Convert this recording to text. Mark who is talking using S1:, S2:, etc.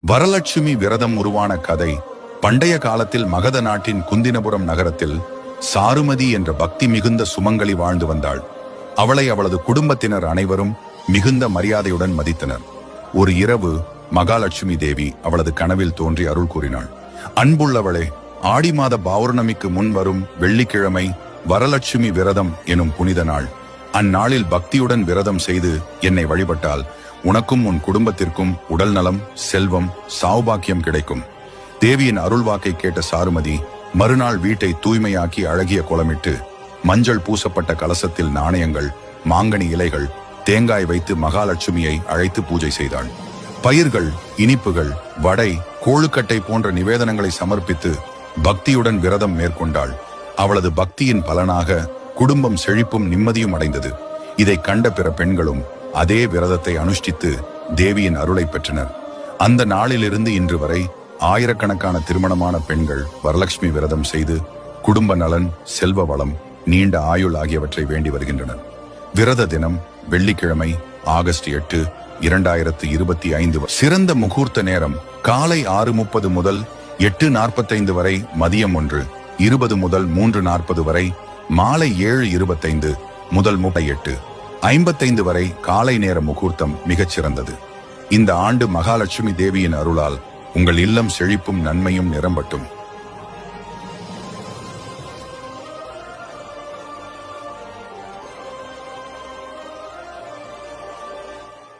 S1: வரலட்சுமி விரதம் உருவான கதை பண்டைய காலத்தில் மகத நாட்டின் குந்தினபுரம் நகரத்தில் சாருமதி என்ற பக்தி மிகுந்த சுமங்கலி வாழ்ந்து வந்தாள். அவளை அவளது குடும்பத்தினர் அனைவரும் மிகுந்த மரியாதையுடன் மதித்தனர். ஒரு இரவு மகாலட்சுமி தேவி அவளது கனவில் தோன்றி அருள் கூறினாள். அன்புள்ளவளே, ஆடி மாத பௌர்ணமிக்கு முன் வரும் வெள்ளிக்கிழமை வரலட்சுமி விரதம் எனும் புனித நாள். அந்நாளில் பக்தியுடன் விரதம் செய்து என்னை வழிபட்டால் உனக்கும் உன் குடும்பத்திற்கும் உடல் நலம், செல்வம், சௌபாக்கியம் கிடைக்கும். தேவியின் அருள்வாக்கை கேட்ட சாருமதி மறுநாள் வீட்டை தூய்மையாக்கி அழகிய கோலமிட்டு மஞ்சள் பூசப்பட்ட கலசத்தில் நாணயங்கள், மாங்கனி இலைகள், தேங்காய் வைத்து மகாலட்சுமியை அழைத்து பூஜை செய்தாள். பயிர்கள், இனிப்புகள், வடை, கோழுக்கட்டை போன்ற நிவேதனங்களை சமர்ப்பித்து பக்தியுடன் விரதம் மேற்கொண்டாள். அவளது பக்தியின் பலனாக குடும்பம் செழிப்பும் நிம்மதியும் அடைந்தது. இதை கண்ட பிற பெண்களும் அதே விரதத்தை அனுஷ்டித்து தேவியின் அருளை பெற்றனர். அந்த நாளிலிருந்து இன்று வரை ஆயிரக்கணக்கான திருமணமான பெண்கள் வரலட்சுமி விரதம் செய்து குடும்ப நலன், செல்வ வளம், நீண்ட ஆயுள் ஆகியவற்றை வேண்டி வருகின்றனர். விரத தினம் வெள்ளிக்கிழமை ஆகஸ்ட் 8, 2025. சிறந்த முகூர்த்த நேரம் காலை 6:30 முதல் 8:45 வரை, மதியம் 1:20 முதல் 3:40 வரை, மாலை 7:25 முதல் 8:55 வரை காலை நேர முகூர்த்தம் மிகச் சிறந்தது. இந்த ஆண்டு மகாலட்சுமி தேவியின் அருளால் உங்கள் இல்லம் செழிப்பும் நன்மையும் நிரம்பட்டும்.